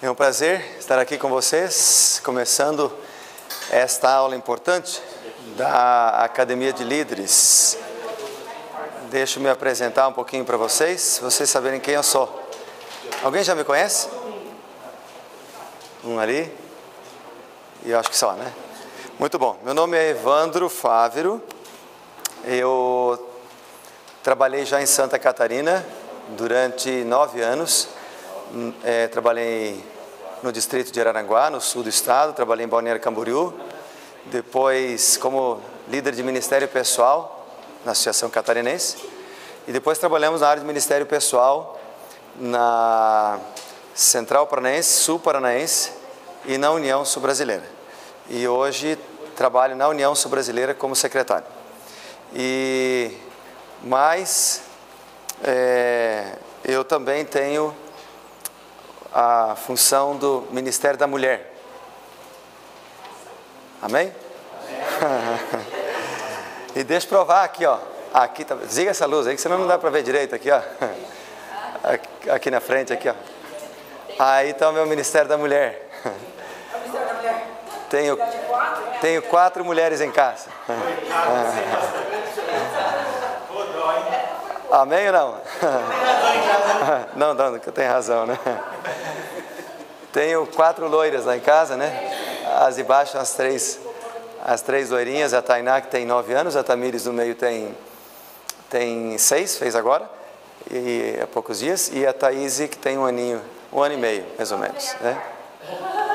É um prazer estar aqui com vocês, começando esta aula importante da Academia de Líderes. Deixa eu me apresentar um pouquinho para vocês saberem quem eu sou. Alguém já me conhece? Um ali. E eu acho que só, né? Muito bom. Meu nome é Evandro Fávero. Eu trabalhei já em Santa Catarina durante 9 anos. Trabalhei no distrito de Araranguá, no sul do estado. Trabalhei em Balneário Camboriú. Depois como líder de Ministério Pessoal na Associação Catarinense. E depois trabalhamos na área de Ministério Pessoal na Central Paranaense, Sul Paranaense e na União Sul-Brasileira. E hoje trabalho na União Sul-Brasileira como secretário. Eu também tenho a função do Ministério da Mulher. Amém? E deixa eu provar aqui, ó. Aqui tá, desliga essa luz aí, que senão não dá para ver direito aqui, ó. Aqui na frente, aqui, ó. Aí está o meu Ministério da Mulher. Tenho 4 mulheres em casa. Amém ou não? Não, que eu tenho razão, né? Tenho 4 loiras lá em casa, né? As de baixo, as três loirinhas, a Tainá, que tem 9 anos, a Tamires no meio tem 6, fez agora, e há poucos dias, e a Thaís, que tem 1 ano e meio, mais ou menos, né?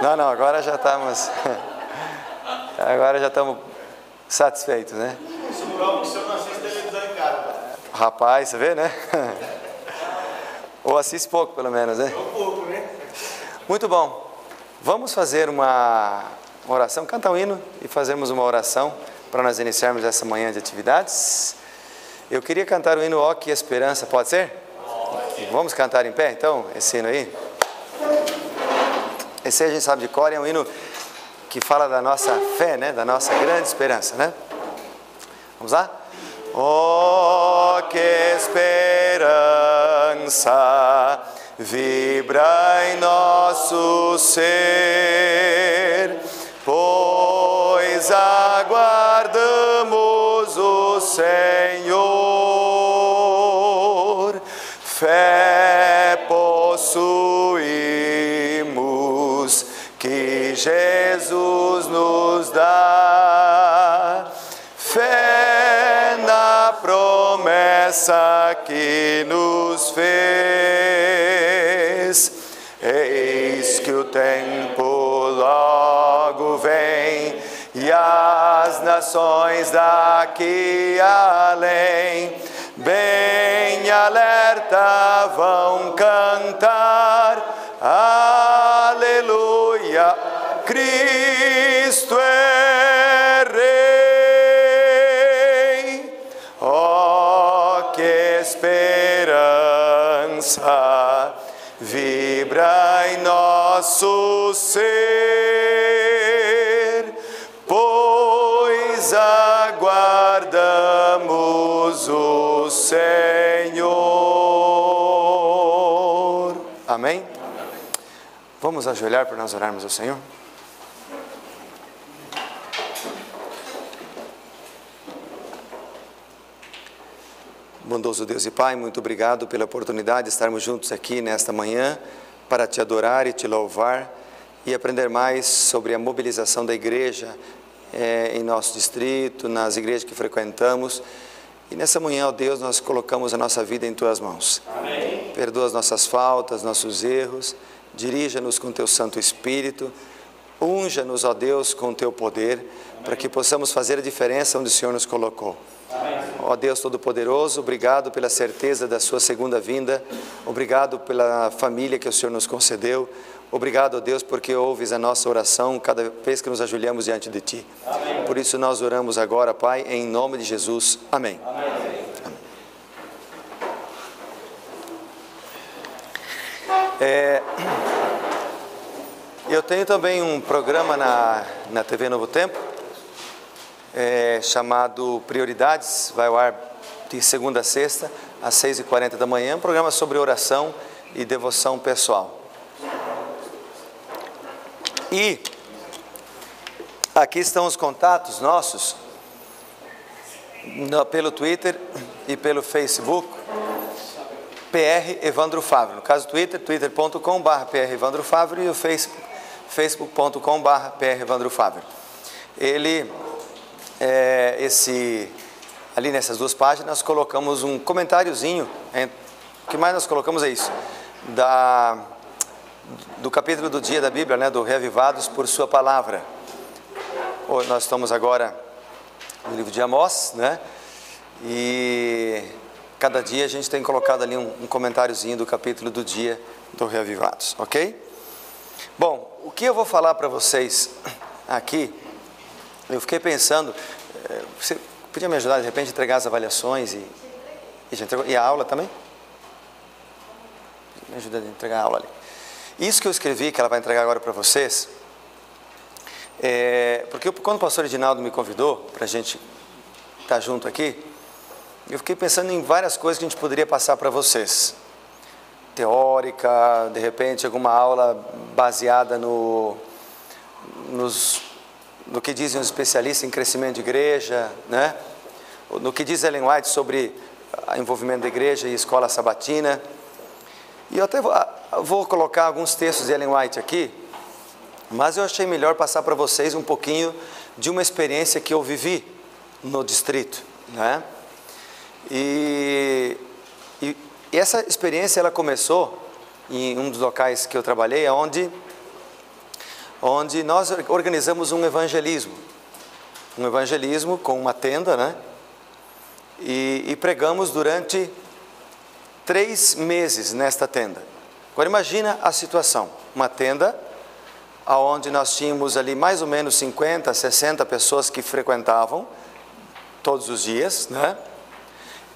Não, agora já estamos satisfeitos, né? Isso prova que o senhor não assiste televisão em casa. Rapaz, você vê, né? Ou assiste pouco, pelo menos, né? Pouco, né? Muito bom. Vamos fazer uma oração, cantar um hino e fazermos uma oração para nós iniciarmos essa manhã de atividades. Eu queria cantar o hino Ó Que Esperança, pode ser? Vamos cantar em pé, então, esse hino aí? Esse a gente sabe de cor, é um hino que fala da nossa fé, né? Da nossa grande esperança, né? Vamos lá? Oh, que esperança vibra em nosso ser, pois aguardamos o Senhor. Fé possuímos que Jesus nos dá, fé na promessa que nos fez. Eis que o tempo logo vem e as nações daqui além, bem alerta, vão cantar aleluia, Cristo é Rei. Oh, que esperança vibra em nosso ser, pois aguardamos o Senhor. Amém? Vamos ajoelhar para nós orarmos ao Senhor? Bondoso Deus e Pai, muito obrigado pela oportunidade de estarmos juntos aqui nesta manhã para Te adorar e Te louvar e aprender mais sobre a mobilização da igreja em nosso distrito, nas igrejas que frequentamos. E nessa manhã, ó Deus, nós colocamos a nossa vida em Tuas mãos. Amém. Perdoa as nossas faltas, nossos erros, dirija-nos com Teu Santo Espírito, unja-nos, ó Deus, com Teu poder, para que possamos fazer a diferença onde o Senhor nos colocou. Ó Deus Todo-Poderoso, obrigado pela certeza da Sua segunda vinda, obrigado pela família que o Senhor nos concedeu, obrigado, ó Deus, porque ouves a nossa oração cada vez que nos ajoelhamos diante de Ti. Amém. Por isso nós oramos agora, Pai, em nome de Jesus. Amém. Amém. Eu tenho também um programa na TV Novo Tempo, chamado Prioridades, vai ao ar de segunda a sexta, às 6h40 da manhã, um programa sobre oração e devoção pessoal. E aqui estão os contatos nossos, pelo Twitter e pelo Facebook, PR Evandro Favre. No caso do Twitter, twitter.com/PR Evandro Favre e o facebook.com/PR Evandro Favre. Ele, ali nessas duas páginas, nós colocamos um comentáriozinho, o que mais nós colocamos é isso, do capítulo do dia da Bíblia, né, do Reavivados por Sua Palavra. Nós estamos agora no livro de Amós, né, e cada dia a gente tem colocado ali um comentáriozinho do capítulo do dia do Reavivados, ok? Bom, o que eu vou falar para vocês aqui, eu fiquei pensando, você podia me ajudar de repente a entregar as avaliações e a aula também? Me ajuda a entregar a aula ali. Isso que eu escrevi, que ela vai entregar agora para vocês, porque quando o pastor Edinaldo me convidou para a gente estar junto aqui, eu fiquei pensando em várias coisas que a gente poderia passar para vocês. Teórica, de repente alguma aula baseada no que dizem os especialistas em crescimento de igreja, né? No que diz Ellen White sobre o envolvimento da igreja e escola sabatina. E eu até vou colocar alguns textos de Ellen White aqui, mas eu achei melhor passar para vocês um pouquinho de uma experiência que eu vivi no distrito, né? E essa experiência ela começou em um dos locais que eu trabalhei, onde nós organizamos um evangelismo com uma tenda, né? E pregamos durante 3 meses nesta tenda. Agora imagina a situação, uma tenda onde nós tínhamos ali mais ou menos 50, 60 pessoas que frequentavam todos os dias, né?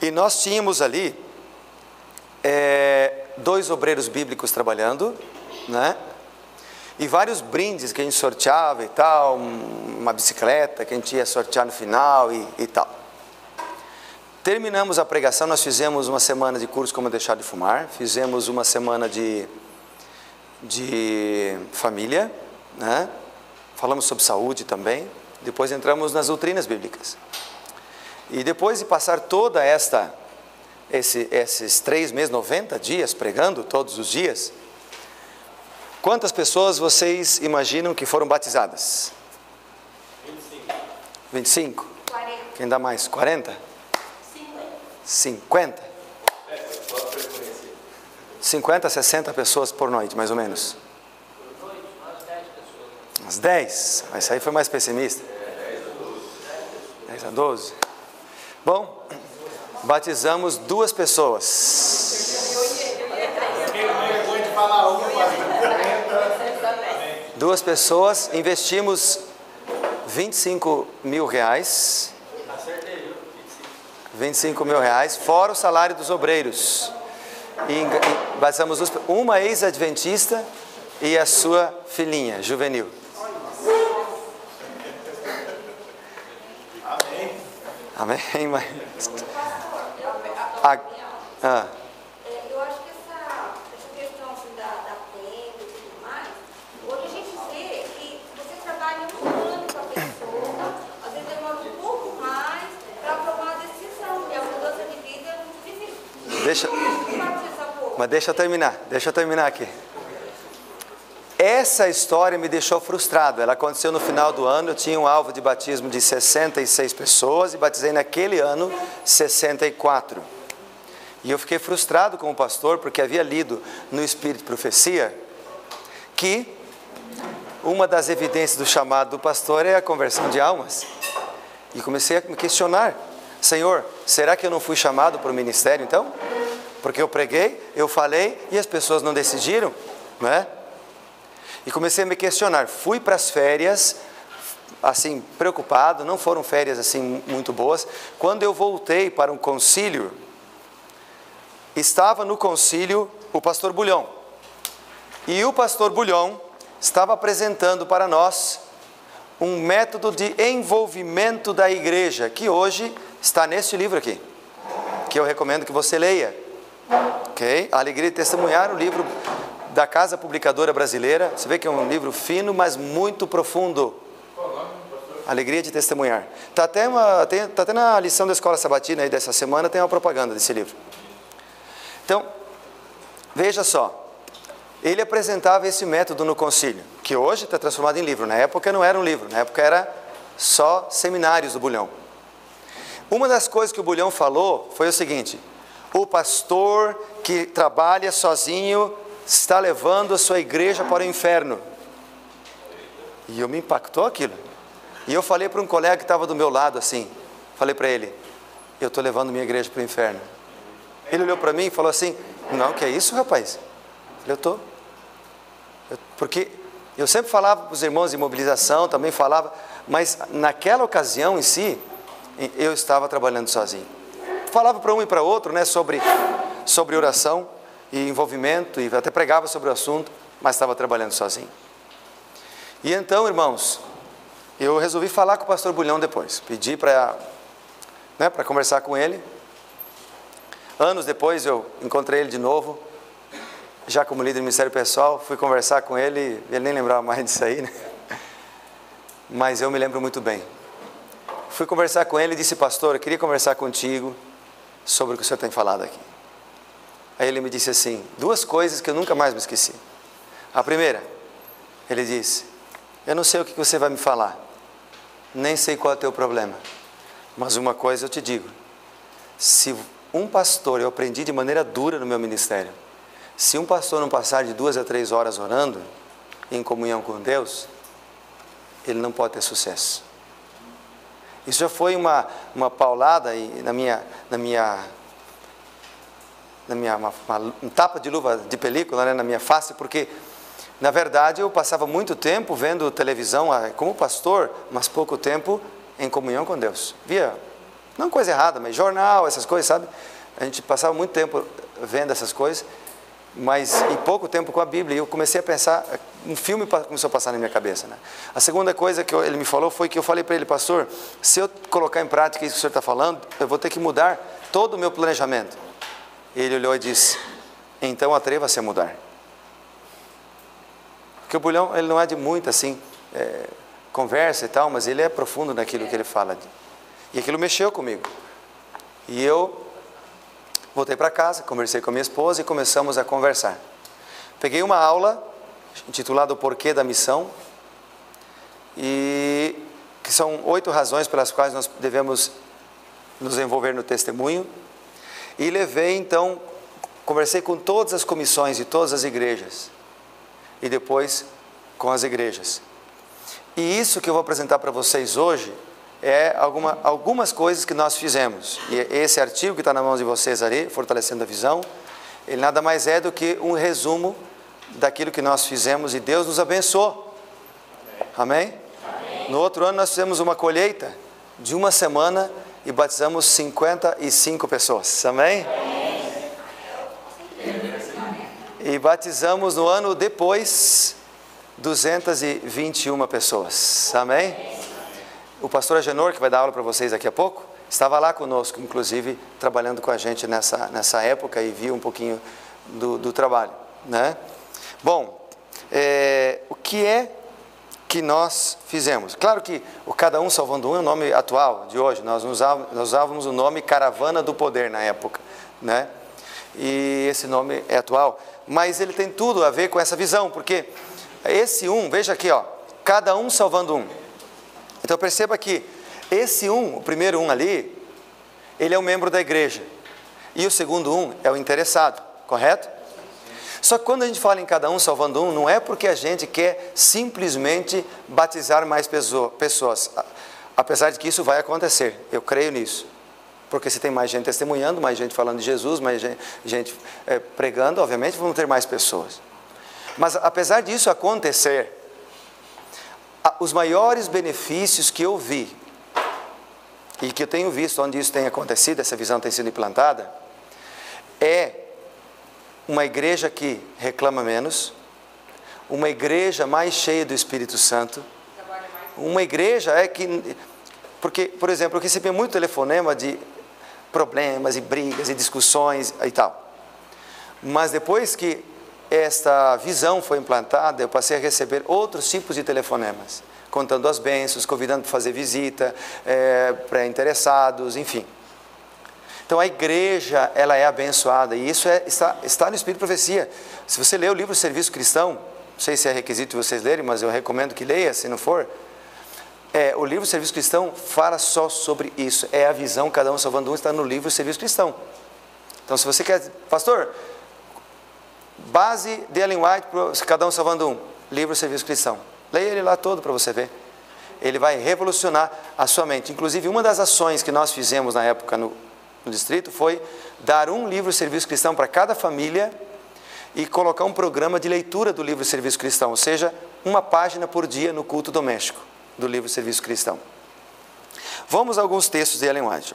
E nós tínhamos ali 2 obreiros bíblicos trabalhando, né? E vários brindes que a gente sorteava e tal, uma bicicleta que a gente ia sortear no final e tal. Terminamos a pregação, nós fizemos uma semana de curso Como Deixar de Fumar, fizemos uma semana de família, né? Falamos sobre saúde também, depois entramos nas doutrinas bíblicas. E depois de passar toda esses 3 meses, 90 dias pregando todos os dias, quantas pessoas vocês imaginam que foram batizadas? 25? 40. Quem dá mais? 40? 50? 50, 60 pessoas por noite, mais ou menos. Por noite, umas 10 pessoas. Umas 10? Mas isso aí foi mais pessimista. 10 a 12. Bom, batizamos 2 pessoas. 2 pessoas, investimos R$25 mil. 25 mil reais, fora o salário dos obreiros. E batizamos uma ex-adventista e a sua filhinha, juvenil. Amém? Amém? Eu acho que essa questão assim, da tenda e tudo mais, hoje a gente vê que você trabalha um ano com a pessoa, às vezes demora um pouco mais para tomar a decisão, e a mudança de vida é muito difícil. Deixa eu terminar aqui. Essa história me deixou frustrado. Ela aconteceu no final do ano. Eu tinha um alvo de batismo de 66 pessoas e batizei naquele ano 64. E eu fiquei frustrado como pastor, porque havia lido no Espírito de Profecia que uma das evidências do chamado do pastor é a conversão de almas. E comecei a me questionar: Senhor, será que eu não fui chamado para o ministério então? Porque eu preguei, eu falei e as pessoas não decidiram, né? E comecei a me questionar. Fui para as férias, assim, preocupado. Não foram férias assim muito boas. Quando eu voltei para um concílio, estava no concílio o pastor Bulhão. E o pastor Bulhão estava apresentando para nós um método de envolvimento da igreja, que hoje está neste livro aqui, que eu recomendo que você leia. Ok? A Alegria de Testemunhar, um livro da Casa Publicadora Brasileira. Você vê que é um livro fino, mas muito profundo. Alegria de Testemunhar. Está até na lição da Escola Sabatina aí dessa semana, tem uma propaganda desse livro. Então, veja só. Ele apresentava esse método no concílio, que hoje está transformado em livro. Na época não era um livro, na época era só seminários do Bulhão. Uma das coisas que o Bulhão falou foi o seguinte: o pastor que trabalha sozinho está levando a sua igreja para o inferno. E me impactou aquilo. E eu falei para um colega que estava do meu lado assim, falei para ele: eu estou levando minha igreja para o inferno. Ele olhou para mim e falou assim: não, que é isso, rapaz? Eu falei: eu estou. Porque eu sempre falava para os irmãos de mobilização, também falava, mas naquela ocasião em si, eu estava trabalhando sozinho. Falava para um e para outro, né, sobre oração e envolvimento, e até pregava sobre o assunto, mas estava trabalhando sozinho. E então, irmãos, eu resolvi falar com o pastor Bulhão depois, pedi para conversar com ele. Anos depois eu encontrei ele de novo, já como líder do Ministério Pessoal, fui conversar com ele, ele nem lembrava mais disso aí, né? Mas eu me lembro muito bem. Fui conversar com ele e disse: pastor, eu queria conversar contigo sobre o que o senhor tem falado aqui. Aí ele me disse assim, duas coisas que eu nunca mais me esqueci. A primeira, ele disse: eu não sei o que você vai me falar, nem sei qual é o teu problema, mas uma coisa eu te digo: se um pastor, eu aprendi de maneira dura no meu ministério, se um pastor não passar de 2 a 3 horas orando, em comunhão com Deus, ele não pode ter sucesso. Isso já foi uma paulada um tapa de luva de película, né, na minha face, porque na verdade eu passava muito tempo vendo televisão como pastor, mas pouco tempo em comunhão com Deus. Via, não coisa errada, mas jornal, essas coisas, sabe? A gente passava muito tempo vendo essas coisas, mas em pouco tempo com a Bíblia. E eu comecei a pensar, um filme começou a passar na minha cabeça, né? A segunda coisa que ele me falou foi que eu falei para ele: pastor, se eu colocar em prática isso que o senhor está falando, eu vou ter que mudar todo o meu planejamento. Ele olhou e disse: então atreva-se a mudar. Porque o Bulhão, ele não é de muita assim, conversa e tal, mas ele é profundo naquilo que ele fala. E aquilo mexeu comigo. E eu voltei para casa, conversei com a minha esposa e começamos a conversar. Peguei uma aula intitulada O Porquê da Missão, e que são 8 razões pelas quais nós devemos nos envolver no testemunho. E levei então, conversei com todas as comissões de todas as igrejas, e depois com as igrejas. E isso que eu vou apresentar para vocês hoje é algumas coisas que nós fizemos. E esse artigo que está na mão de vocês ali, Fortalecendo a Visão, ele nada mais é do que um resumo daquilo que nós fizemos, e Deus nos abençoou. Amém? Amém. No outro ano nós fizemos uma colheita de 1 semana e batizamos 55 pessoas. Amém? Amém. E batizamos no ano depois 221 pessoas. Amém? O pastor Agenor, que vai dar aula para vocês daqui a pouco, estava lá conosco, inclusive, trabalhando com a gente nessa época, e viu um pouquinho do trabalho, né? Bom, o que é que nós fizemos? Claro que o Cada Um Salvando Um é o nome atual de hoje. Nós usávamos o nome Caravana do Poder na época, né? E esse nome é atual, mas ele tem tudo a ver com essa visão, porque esse veja aqui, ó, cada um salvando um. Então perceba que esse o primeiro ali, ele é um membro da igreja, e o segundo é o interessado, correto? Só que quando a gente fala em cada um salvando um, não é porque a gente quer simplesmente batizar mais pessoas, apesar de que isso vai acontecer, eu creio nisso, porque se tem mais gente testemunhando, mais gente falando de Jesus, mais gente pregando, obviamente vão ter mais pessoas. Mas apesar disso acontecer, os maiores benefícios que eu vi, e que eu tenho visto onde isso tem acontecido, essa visão tem sido implantada, é uma igreja que reclama menos, uma igreja mais cheia do Espírito Santo, uma igreja porque, por exemplo, eu recebi muito telefonema de problemas e brigas e discussões e tal, mas depois que esta visão foi implantada, eu passei a receber outros tipos de telefonemas, contando as bênçãos, convidando para fazer visita, para interessados, enfim. Então a igreja, ela é abençoada, e isso está no Espírito de Profecia. Se você ler o livro Serviço Cristão, não sei se é requisito de vocês lerem, mas eu recomendo que leia, se não for. O livro Serviço Cristão fala só sobre isso, é a visão, cada um salvando um, está no livro Serviço Cristão. Então se você quer, pastor, base de Ellen White, cada um salvando um, livro Serviço Cristão. Leia ele lá todo para você ver. Ele vai revolucionar a sua mente. Inclusive, uma das ações que nós fizemos na época no distrito foi dar um livro Serviço Cristão para cada família e colocar um programa de leitura do livro Serviço Cristão, ou seja, uma página por dia no culto doméstico do livro Serviço Cristão. Vamos a alguns textos de Ellen White.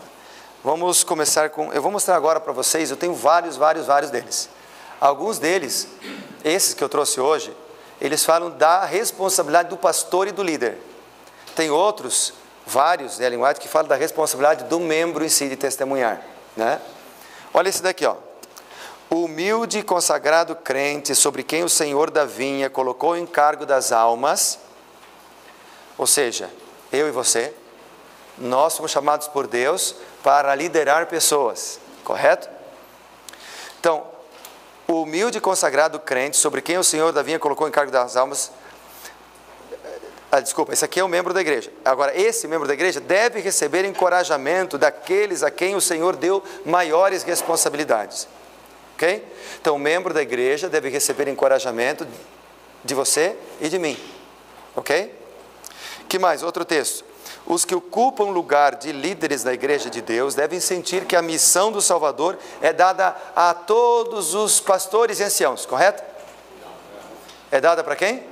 Vamos começar com... Eu vou mostrar agora para vocês, eu tenho vários deles. Alguns deles, esses que eu trouxe hoje, eles falam da responsabilidade do pastor e do líder. Tem outros, vários de Ellen White, que falam da responsabilidade do membro em si de testemunhar, né? Olha esse daqui, ó. O humilde e consagrado crente sobre quem o Senhor da vinha colocou o encargo das almas, ou seja, eu e você, nós somos chamados por Deus para liderar pessoas, correto? Então, o humilde e consagrado crente sobre quem o Senhor da vinha colocou o encargo das almas... desculpa, esse aqui é o membro da igreja. Agora, esse membro da igreja deve receber encorajamento daqueles a quem o Senhor deu maiores responsabilidades. Ok? Então, o membro da igreja deve receber encorajamento de você e de mim. Ok? Que mais? Outro texto. Os que ocupam lugar de líderes da igreja de Deus devem sentir que a missão do Salvador é dada a todos os pastores e anciãos, correto? É dada para quem?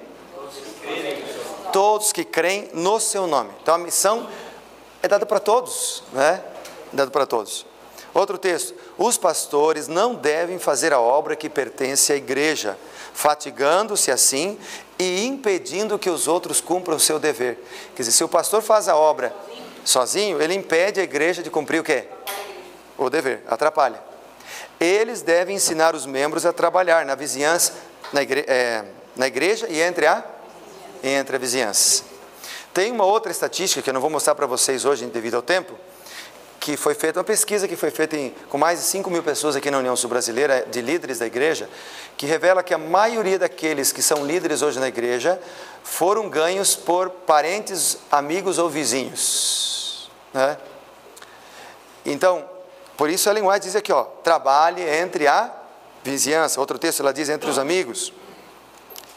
Todos que creem no seu nome. Então a missão é dada para todos, né? Dada para todos. Outro texto. Os pastores não devem fazer a obra que pertence à igreja, fatigando-se assim e impedindo que os outros cumpram o seu dever. Quer dizer, se o pastor faz a obra sozinho, ele impede a igreja de cumprir o quê? O dever, atrapalha. Eles devem ensinar os membros a trabalhar na vizinhança, na igreja e entre a vizinhança. Tem uma outra estatística que eu não vou mostrar para vocês hoje devido ao tempo, que foi feita, uma pesquisa que foi feita com mais de 5.000 pessoas aqui na União Sul-Brasileira, de líderes da igreja, que revela que a maioria daqueles que são líderes hoje na igreja foram ganhos por parentes, amigos ou vizinhos, né? Então, por isso Ellen White diz aqui, ó, trabalhe entre a vizinhança. Outro texto ela diz entre os amigos.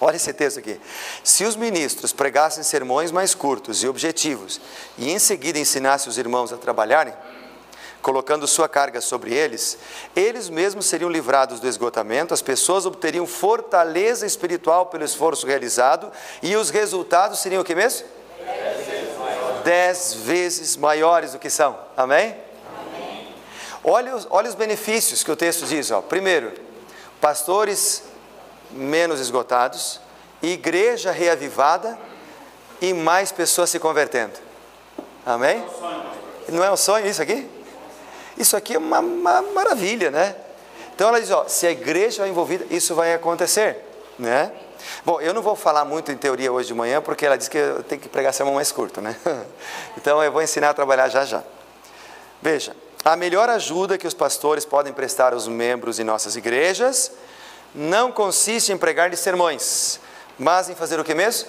Olha esse texto aqui. Se os ministros pregassem sermões mais curtos e objetivos e em seguida ensinassem os irmãos a trabalharem, colocando sua carga sobre eles, eles mesmos seriam livrados do esgotamento, as pessoas obteriam fortaleza espiritual pelo esforço realizado e os resultados seriam o que mesmo? 10 vezes maiores do que são. Amém? Amém. Olha os benefícios que o texto diz. Ó. Primeiro, pastores menos esgotados, igreja reavivada e mais pessoas se convertendo. Amém? Não é um sonho isso aqui? Isso aqui é uma maravilha, né? Então ela diz, ó, se a igreja é envolvida, isso vai acontecer, né? Bom, eu não vou falar muito em teoria hoje de manhã, porque ela diz que eu tenho que pregar sermão mais curto, né? Então eu vou ensinar a trabalhar já. Veja, a melhor ajuda que os pastores podem prestar aos membros de nossas igrejas não consiste em pregar-lhes sermões, mas em fazer o que mesmo?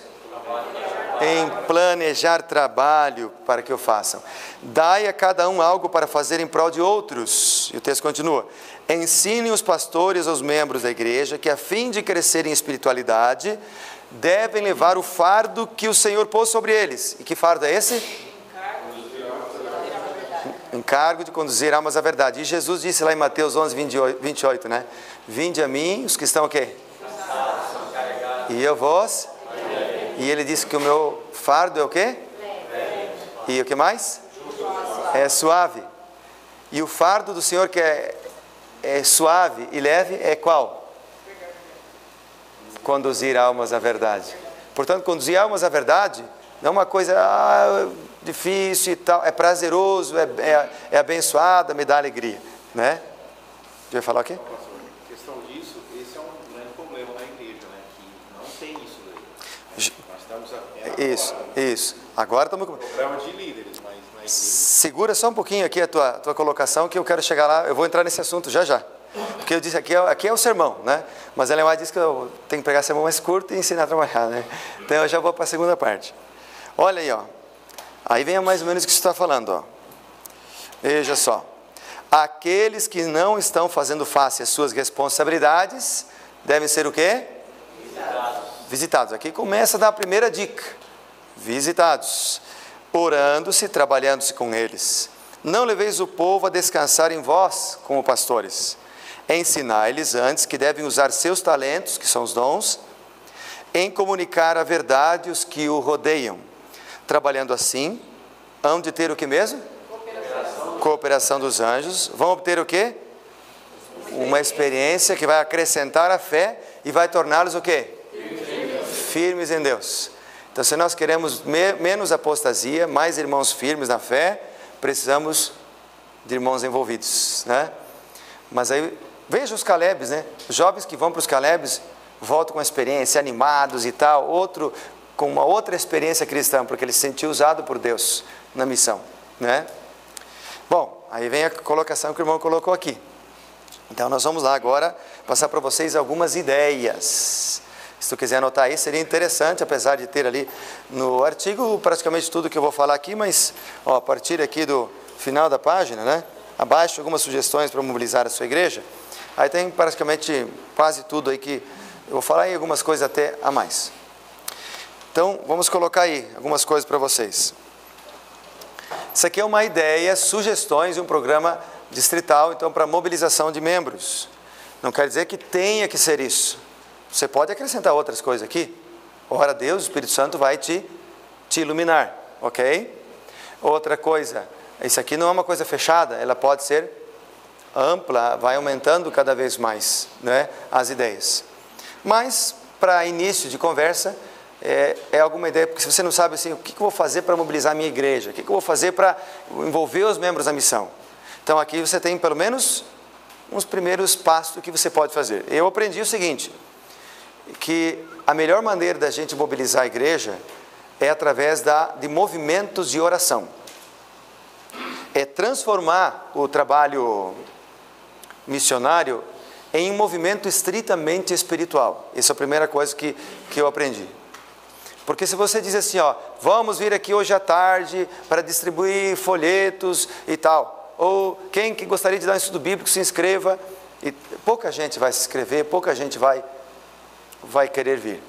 Em planejar trabalho para que o façam. Dai a cada um algo para fazer em prol de outros. E o texto continua. Ensinem os pastores aos membros da igreja que, a fim de crescer em espiritualidade, devem levar o fardo que o Senhor pôs sobre eles. E que fardo é esse? Encargo de conduzir almas à verdade. E Jesus disse lá em Mateus 11, 28, né? Vinde a mim, os que estão o quê? E eu vos... E ele disse que o meu fardo é o quê? E o que mais? É suave. E o fardo do Senhor que é suave e leve é qual? Conduzir almas à verdade. Portanto, conduzir almas à verdade não é uma coisa difícil e tal. É prazeroso, é abençoada, me dá alegria, né? Vai falar o quê? Em questão disso, esse é um grande problema na igreja, né? Que não tem isso daí. Nós estamos Isso. Agora estamos com... problema de líderes, mas na igreja... Segura só um pouquinho aqui a tua colocação, que eu quero chegar lá, eu vou entrar nesse assunto já. Porque eu disse, aqui é o sermão, né? Mas a Ellen White disse que eu tenho que pegar sermão mais curto e ensinar a trabalhar, né? Então eu já vou para a segunda parte. Olha aí, ó. Aí vem mais ou menos o que você está falando, ó. Veja só. Aqueles que não estão fazendo face às suas responsabilidades devem ser o quê? Visitados. Aqui começa a dar a primeira dica. Visitados. Orando-se, trabalhando-se com eles. Não leveis o povo a descansar em vós, como pastores. Ensinai-lhes antes que devem usar seus talentos, que são os dons, em comunicar a verdade aos que o rodeiam. Trabalhando assim, hão de ter o que mesmo? Cooperação dos anjos. Vão obter o quê? Uma experiência que vai acrescentar a fé e vai torná-los o quê? Firmes em Deus. Então, se nós queremos menos apostasia, mais irmãos firmes na fé, precisamos de irmãos envolvidos, né? Mas aí, veja os Calebes, né? Os jovens que vão para os Calebes voltam com experiência, animados e tal, outro com uma outra experiência cristã, porque ele se sentiu usado por Deus na missão, né? Bom, aí vem a colocação que o irmão colocou aqui. Então nós vamos lá agora passar para vocês algumas ideias. Se tu quiser anotar aí, seria interessante, apesar de ter ali no artigo praticamente tudo que eu vou falar aqui, mas ó, a partir aqui do final da página, né? Abaixo algumas sugestões para mobilizar a sua igreja. Aí tem praticamente quase tudo aí que eu vou falar, e algumas coisas até a mais. Então vamos colocar aí algumas coisas para vocês. Isso aqui é uma ideia, sugestões de um programa distrital, então, para mobilização de membros. Não quer dizer que tenha que ser isso. Você pode acrescentar outras coisas aqui. Ora, Deus, o Espírito Santo vai te iluminar, ok? Outra coisa, isso aqui não é uma coisa fechada, ela pode ser ampla, vai aumentando cada vez mais, né, as ideias. Mas, para início de conversa, é alguma ideia, porque se você não sabe assim, o que eu vou fazer para mobilizar a minha igreja, o que eu vou fazer para envolver os membros na missão. Então aqui você tem pelo menos uns primeiros passos do que você pode fazer. Eu aprendi o seguinte, que a melhor maneira da gente mobilizar a igreja é através de movimentos de oração. É transformar o trabalho missionário em um movimento estritamente espiritual. Essa é a primeira coisa que eu aprendi. Porque se você diz assim, ó, vamos vir aqui hoje à tarde para distribuir folhetos e tal, ou quem que gostaria de dar um estudo bíblico, se inscreva, e pouca gente vai se inscrever, pouca gente vai querer vir.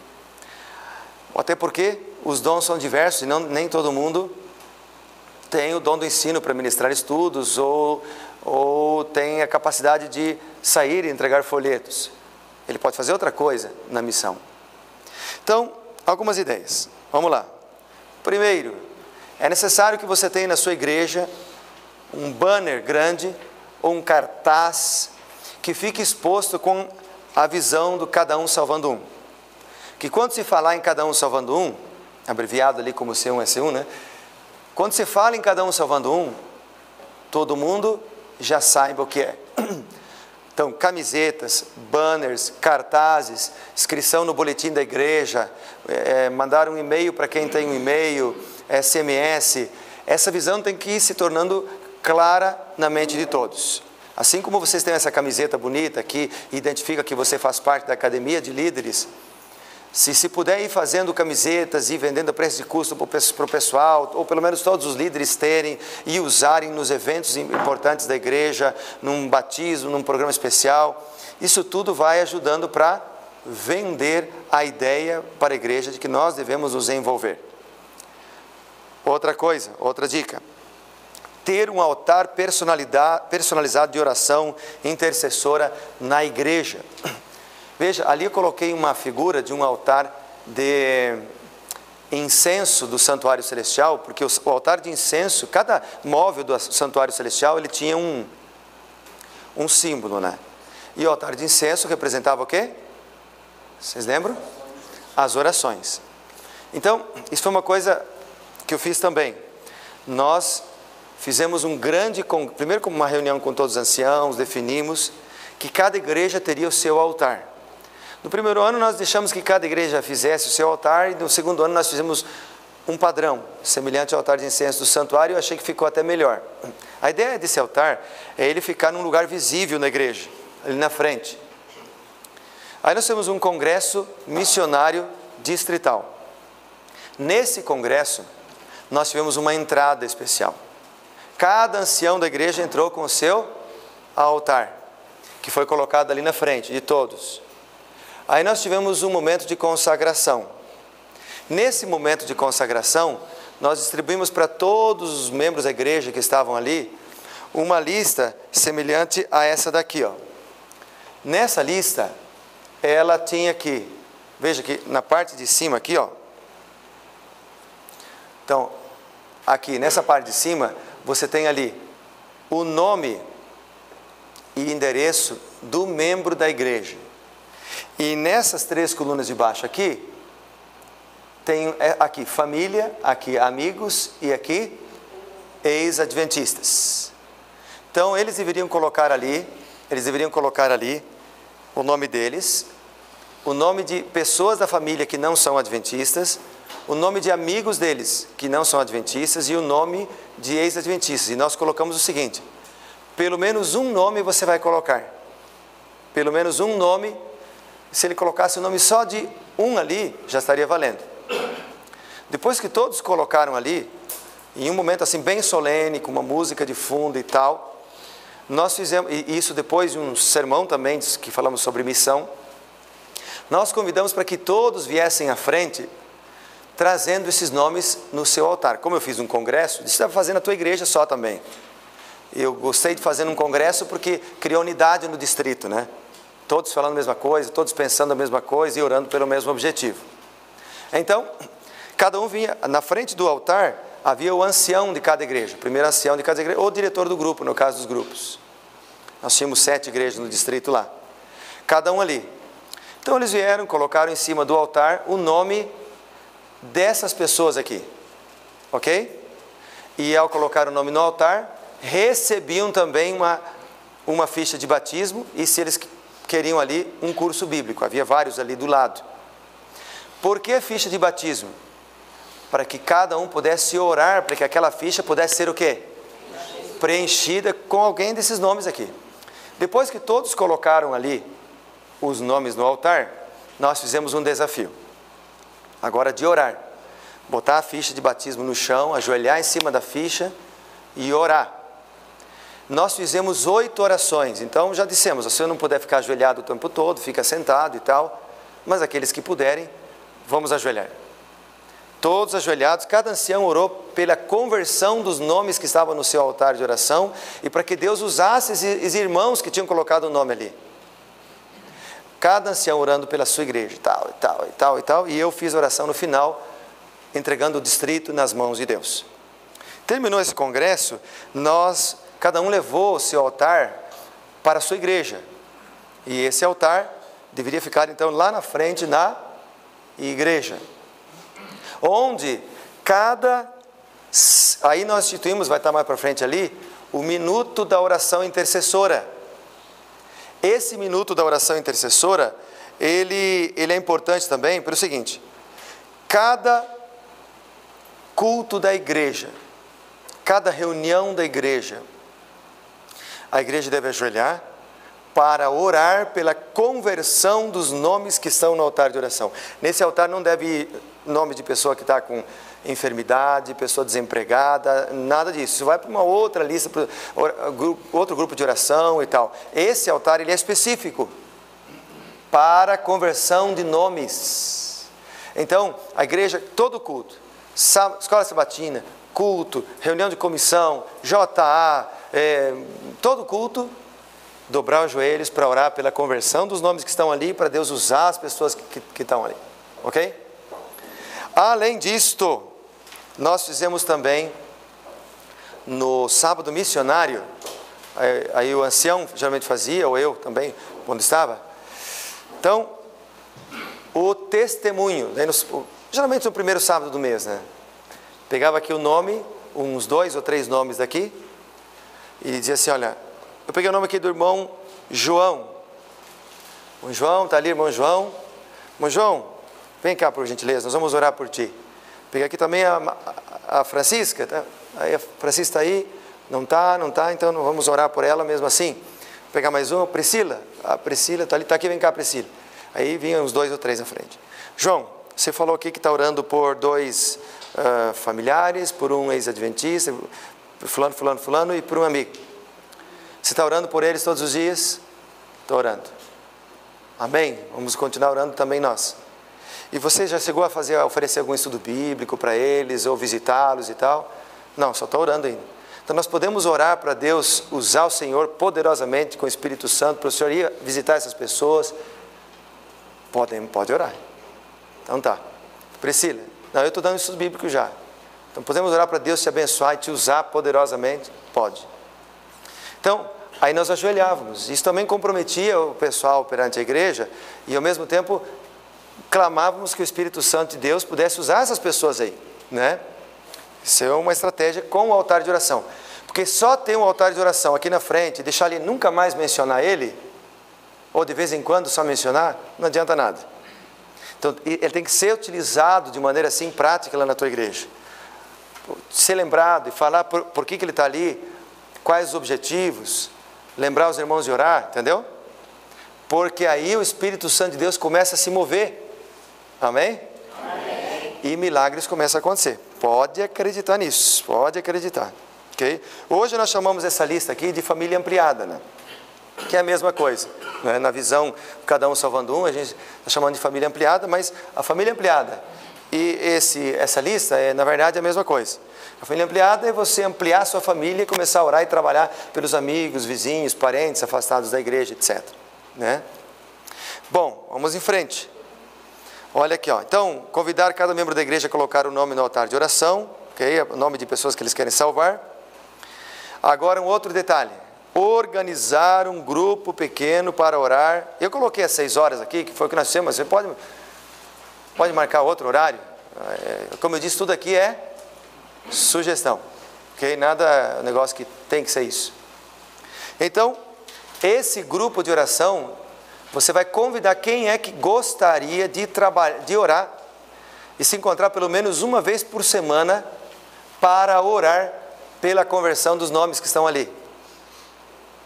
Até porque os dons são diversos e nem todo mundo tem o dom do ensino para ministrar estudos ou tem a capacidade de sair e entregar folhetos. Ele pode fazer outra coisa na missão. Então, algumas ideias. Vamos lá. Primeiro, é necessário que você tenha na sua igreja um banner grande ou um cartaz que fique exposto com a visão do cada um salvando um. Que quando se falar em cada um salvando um, abreviado ali como C1, S1, né? Quando se fala em cada um salvando um, todo mundo já saiba o que é. Então, camisetas, banners, cartazes, inscrição no boletim da igreja, mandar um e-mail para quem tem um e-mail, SMS. Essa visão tem que ir se tornando clara na mente de todos. Assim como vocês têm essa camiseta bonita que identifica que você faz parte da academia de líderes, se puder ir fazendo camisetas e vendendo a preço de custo para o pessoal, ou pelo menos todos os líderes terem e usarem nos eventos importantes da igreja, num batismo, num programa especial, isso tudo vai ajudando para vender a ideia para a igreja de que nós devemos nos envolver. Outra coisa, outra dica, ter um altar personalizado de oração intercessora na igreja. Veja, ali eu coloquei uma figura de um altar de incenso do santuário celestial, porque o altar de incenso, cada móvel do santuário celestial, ele tinha um símbolo, né? E o altar de incenso representava o quê? Vocês lembram? As orações. Então, isso foi uma coisa que eu fiz também. Nós fizemos primeiro como uma reunião com todos os anciãos, definimos, que cada igreja teria o seu altar. No primeiro ano nós deixamos que cada igreja fizesse o seu altar, e no segundo ano nós fizemos um padrão, semelhante ao altar de incenso do santuário. Eu achei que ficou até melhor. A ideia desse altar é ele ficar num lugar visível na igreja, ali na frente. Aí nós temos um congresso missionário distrital. Nesse congresso, nós tivemos uma entrada especial. Cada ancião da igreja entrou com o seu altar, que foi colocado ali na frente de todos. Aí nós tivemos um momento de consagração. Nesse momento de consagração, nós distribuímos para todos os membros da igreja que estavam ali uma lista semelhante a essa daqui, ó. Nessa lista, ela tinha aqui, veja que na parte de cima aqui, ó. Então, aqui nessa parte de cima, você tem ali o nome e endereço do membro da igreja. E nessas 3 colunas de baixo aqui, tem aqui família, aqui amigos e aqui ex-adventistas. Então eles deveriam colocar ali o nome deles, o nome de pessoas da família que não são adventistas, o nome de amigos deles que não são adventistas e o nome de ex-adventistas. E nós colocamos o seguinte: pelo menos um nome você vai colocar. Pelo menos um nome. Se ele colocasse o nome só de um ali, já estaria valendo. Depois que todos colocaram ali, em um momento assim bem solene, com uma música de fundo e tal, nós fizemos, e isso depois de um sermão também, que falamos sobre missão, nós convidamos para que todos viessem à frente, trazendo esses nomes no seu altar. Como eu fiz um congresso, isso deve fazer na tua igreja só também. Eu gostei de fazer um congresso porque criou unidade no distrito, né? Todos falando a mesma coisa, todos pensando a mesma coisa e orando pelo mesmo objetivo. Então, cada um vinha, na frente do altar, havia o ancião de cada igreja, o primeiro ancião de cada igreja, ou o diretor do grupo, no caso dos grupos. Nós tínhamos 7 igrejas no distrito lá, cada um ali. Então eles vieram, colocaram em cima do altar o nome dessas pessoas aqui, ok? E ao colocar o nome no altar, recebiam também uma ficha de batismo, e se eles queriam ali um curso bíblico, havia vários ali do lado. Por que ficha de batismo? Para que cada um pudesse orar, para que aquela ficha pudesse ser o quê? Preenchida com alguém desses nomes aqui. Depois que todos colocaram ali os nomes no altar, nós fizemos um desafio. Agora de orar. Botar a ficha de batismo no chão, ajoelhar em cima da ficha e orar. Nós fizemos 8 orações, então já dissemos, se você não puder ficar ajoelhado o tempo todo, fica sentado e tal, mas aqueles que puderem, vamos ajoelhar. Todos ajoelhados, cada ancião orou pela conversão dos nomes que estavam no seu altar de oração e para que Deus usasse esses irmãos que tinham colocado o nome ali. Cada ancião orando pela sua igreja, tal, e tal, e tal, e tal, e eu fiz oração no final, entregando o distrito nas mãos de Deus. Terminou esse congresso, cada um levou o seu altar para a sua igreja. E esse altar deveria ficar então lá na frente na igreja. Onde aí nós instituímos, vai estar mais para frente ali, o minuto da oração intercessora. Esse minuto da oração intercessora, ele é importante também pelo seguinte: cada culto da igreja, cada reunião da igreja, a igreja deve ajoelhar para orar pela conversão dos nomes que estão no altar de oração. Nesse altar não deve ir nome de pessoa que está com enfermidade, pessoa desempregada, nada disso. Isso vai para uma outra lista, para outro grupo de oração e tal. Esse altar ele é específico para a conversão de nomes. Então, a igreja, todo culto, escola sabatina, culto, reunião de comissão, JA, todo culto, dobrar os joelhos para orar pela conversão dos nomes que estão ali, para Deus usar as pessoas que estão ali, ok? Além disto, nós fizemos também, no sábado missionário, aí o ancião geralmente fazia, ou eu também, quando estava, então, o testemunho, geralmente no primeiro sábado do mês, né? Pegava aqui o nome, uns 2 ou 3 nomes daqui, e dizia assim: olha, eu peguei o nome aqui do irmão João. O João, está ali, irmão João. Irmão João, vem cá por gentileza, nós vamos orar por ti. Peguei aqui também a Francisca, tá? Aí a Francisca está aí, não está, então não vamos orar por ela mesmo assim. Vou pegar mais uma, Priscila. A Priscila está ali, está aqui, vem cá, Priscila. Aí vinham uns 2 ou 3 na frente. João, você falou aqui que está orando por 2 familiares, por um ex-adventista, por fulano e por um amigo. Você está orando por eles todos os dias? Estou orando. Amém? Vamos continuar orando também nós. E você já chegou a oferecer algum estudo bíblico para eles, ou visitá-los e tal? Não, só estou orando ainda. Então nós podemos orar para Deus usar o Senhor poderosamente com o Espírito Santo, para o Senhor ir visitar essas pessoas. Pode orar. Então tá. Priscila, não, eu estou dando estudo bíblico já. Então podemos orar para Deus te abençoar e te usar poderosamente? Pode. Então, aí nós ajoelhávamos. Isso também comprometia o pessoal perante a igreja e ao mesmo tempo clamávamos que o Espírito Santo de Deus pudesse usar essas pessoas aí, né? Isso é uma estratégia com o altar de oração. Porque só ter um altar de oração aqui na frente, deixar ali nunca mais mencionar ele, ou de vez em quando só mencionar, não adianta nada. Então, ele tem que ser utilizado de maneira assim prática lá na tua igreja. Ser lembrado e falar por que ele está ali, quais os objetivos, lembrar os irmãos de orar, entendeu? Porque aí o Espírito Santo de Deus começa a se mover. Amém? Amém. E milagres começam a acontecer. Pode acreditar nisso, pode acreditar. Okay? Hoje nós chamamos essa lista aqui de família ampliada, né? Que é a mesma coisa, né? Na visão, cada um salvando um, a gente está chamando de família ampliada, mas a família ampliada e essa lista é, na verdade, a mesma coisa. A família ampliada é você ampliar a sua família e começar a orar e trabalhar pelos amigos, vizinhos, parentes, afastados da igreja, etc. Né? Bom, vamos em frente. Olha aqui, ó. Então, convidar cada membro da igreja a colocar o nome no altar de oração, ok? O nome de pessoas que eles querem salvar. Agora um outro detalhe. Organizar um grupo pequeno para orar. Eu coloquei às 6 horas aqui, que foi o que nós fizemos. Você pode marcar outro horário? Como eu disse, tudo aqui é sugestão. Ok? Nada, negócio que tem que ser isso. Então, esse grupo de oração, você vai convidar quem é que gostaria de orar e se encontrar pelo menos uma vez por semana para orar pela conversão dos nomes que estão ali.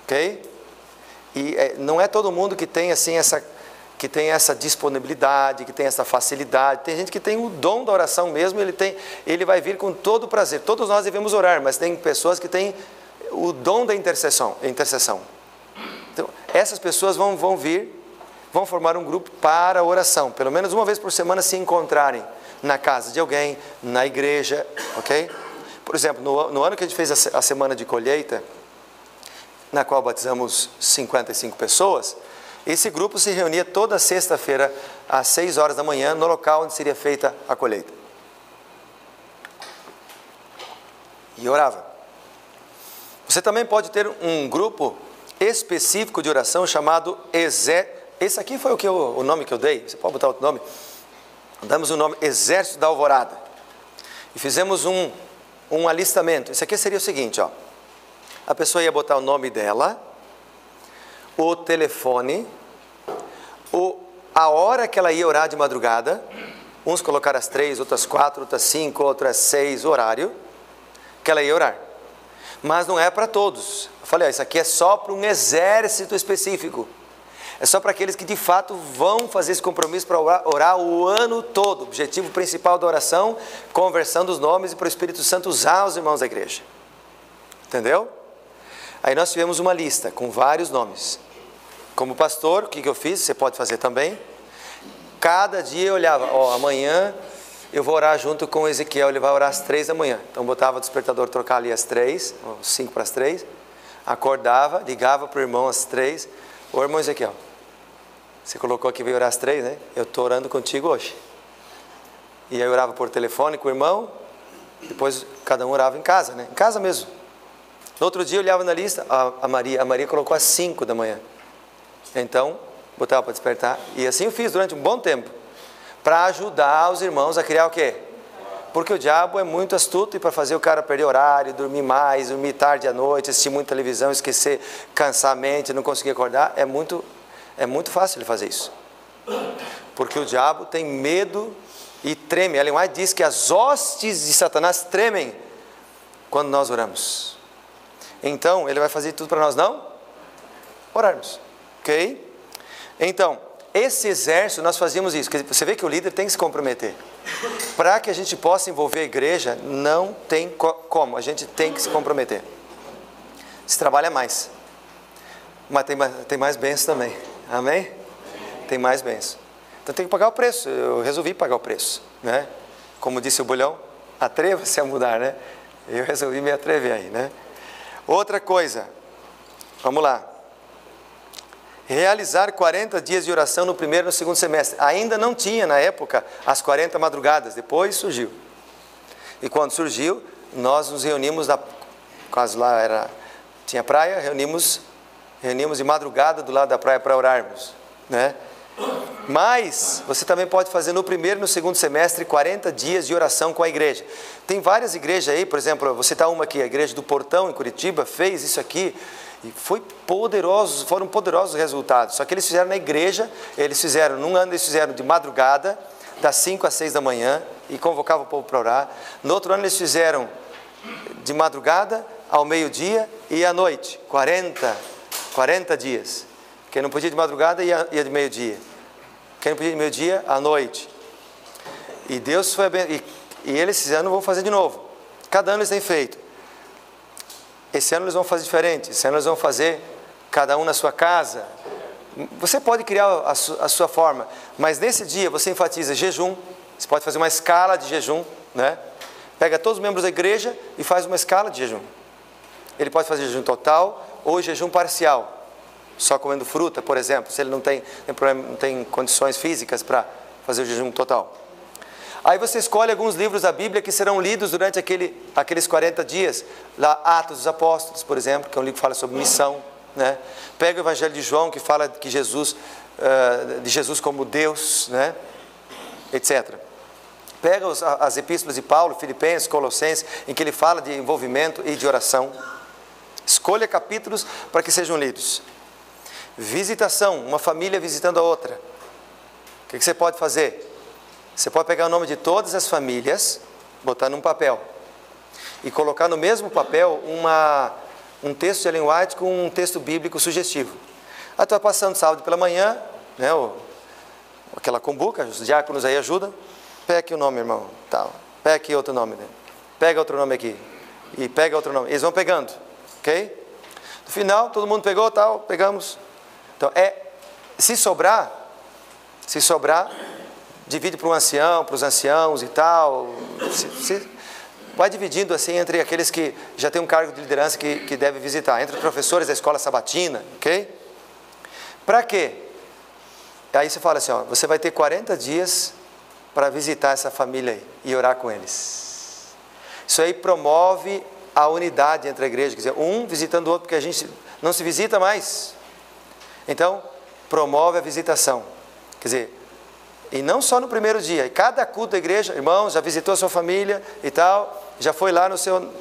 Ok? E não é todo mundo que tem assim que tem essa disponibilidade, que tem essa facilidade. Tem gente que tem o dom da oração mesmo, ele vai vir com todo prazer. Todos nós devemos orar, mas tem pessoas que têm o dom da intercessão. Então, essas pessoas vão vir, vão formar um grupo para oração. Pelo menos uma vez por semana se encontrarem na casa de alguém, na igreja, ok? Por exemplo, no ano que a gente fez a semana de colheita, na qual batizamos 55 pessoas, esse grupo se reunia toda sexta-feira, às 6 horas da manhã, no local onde seria feita a colheita. E orava. Você também pode ter um grupo específico de oração chamado Esse aqui foi o nome que eu dei. Você pode botar outro nome? Damos o nome Exército da Alvorada. E fizemos um alistamento. Isso aqui seria o seguinte, ó. A pessoa ia botar o nome dela, o telefone, a hora que ela ia orar de madrugada. Uns colocaram às 3, outras 4, outras 5, outras 6, horário que ela ia orar. Mas não é para todos. Eu falei, ó, isso aqui é só para um exército específico. É só para aqueles que de fato vão fazer esse compromisso para orar o ano todo. O objetivo principal da oração, conversando os nomes e para o Espírito Santo usar os irmãos da igreja. Entendeu? Aí nós tivemos uma lista com vários nomes. Como pastor, o que eu fiz? Você pode fazer também. Cada dia eu olhava, ó, amanhã eu vou orar junto com o Ezequiel, ele vai orar às 3 da manhã. Então botava o despertador, trocar ali às 3, 5 para as 3. Acordava, ligava para o irmão às 3. Ô irmão Ezequiel, você colocou aqui, veio orar às 3, né? Eu estou orando contigo hoje. E aí eu orava por telefone com o irmão, depois cada um orava em casa, né? Em casa mesmo. No outro dia eu olhava na lista, a Maria colocou às 5 da manhã. Então, botava para despertar. E assim eu fiz durante um bom tempo. Para ajudar os irmãos a criar o quê? Porque o diabo é muito astuto e para fazer o cara perder horário, dormir mais, dormir tarde à noite, assistir muita televisão, esquecer, cansar a mente, não conseguir acordar, é muito fácil ele fazer isso. Porque o diabo tem medo e treme. Ellen White diz que as hostes de Satanás tremem quando nós oramos. Então, ele vai fazer tudo para nós não orarmos. Ok? Então, esse exército, nós fazíamos isso. Você vê que o líder tem que se comprometer. Para que a gente possa envolver a igreja, não tem como. A gente tem que se comprometer. Se trabalha mais. Mas tem mais bênçãos também. Amém? Tem mais bênçãos. Então tem que pagar o preço. Eu resolvi pagar o preço, né? Como disse o Bulhão, atreva-se a mudar, né? Eu resolvi me atrever aí, né? Outra coisa. Vamos lá. Realizar 40 dias de oração no primeiro e no segundo semestre. Ainda não tinha na época as 40 madrugadas, depois surgiu. E quando surgiu, nós nos reunimos, quase lá tinha praia, reunimos de madrugada do lado da praia para orarmos, né? Mas você também pode fazer no primeiro e no segundo semestre 40 dias de oração com a igreja. Tem várias igrejas aí, por exemplo, vou citar uma aqui, a igreja do Portão em Curitiba fez isso aqui. E foram poderosos resultados. Só que eles fizeram na igreja, num ano eles fizeram de madrugada, das 5 às 6 da manhã, e convocavam o povo para orar. No outro ano eles fizeram de madrugada ao meio-dia e à noite, 40 dias. Quem não podia de madrugada ia de meio-dia. Quem não podia de meio-dia, à noite. E Deus foi abençoado. E eles esse ano vão fazer de novo. Cada ano eles têm feito. Esse ano eles vão fazer diferente. Esse ano eles vão fazer cada um na sua casa. Você pode criar a sua forma, mas nesse dia você enfatiza jejum. Você pode fazer uma escala de jejum, né? Pega todos os membros da igreja e faz uma escala de jejum. Ele pode fazer jejum total ou jejum parcial. Só comendo fruta, por exemplo, se ele não tem condições físicas para fazer o jejum total. Aí você escolhe alguns livros da Bíblia que serão lidos durante aqueles 40 dias. Lá, Atos dos Apóstolos, por exemplo, que é um livro que fala sobre missão, né? Pega o Evangelho de João, que fala de Jesus como Deus, né? Etc. Pega as epístolas de Paulo, Filipenses, Colossenses, em que ele fala de envolvimento e de oração. Escolha capítulos para que sejam lidos. Visitação, uma família visitando a outra. O que você pode fazer? Você pode pegar o nome de todas as famílias, botar num papel e colocar no mesmo papel um texto de Ellen White com um texto bíblico sugestivo. Aí estou passando sábado pela manhã, né, aquela cumbuca, os diáconos aí ajudam. Pega aqui o nome, irmão, tal. Pega aqui outro nome, né? Pega outro nome aqui e pega outro nome. Eles vão pegando, ok? No final, todo mundo pegou, tal, pegamos. Então, se sobrar, divide para os anciãos e tal. Vai dividindo assim entre aqueles que já têm um cargo de liderança que deve visitar, entre os professores da escola sabatina, ok? Para quê? Aí você fala assim, ó, você vai ter 40 dias para visitar essa família aí e orar com eles. Isso aí promove a unidade entre a igreja, quer dizer, um visitando o outro, porque a gente não se visita mais. Então, promove a visitação. Quer dizer, e não só no primeiro dia, cada culto da igreja, irmãos, já visitou a sua família e tal, já foi lá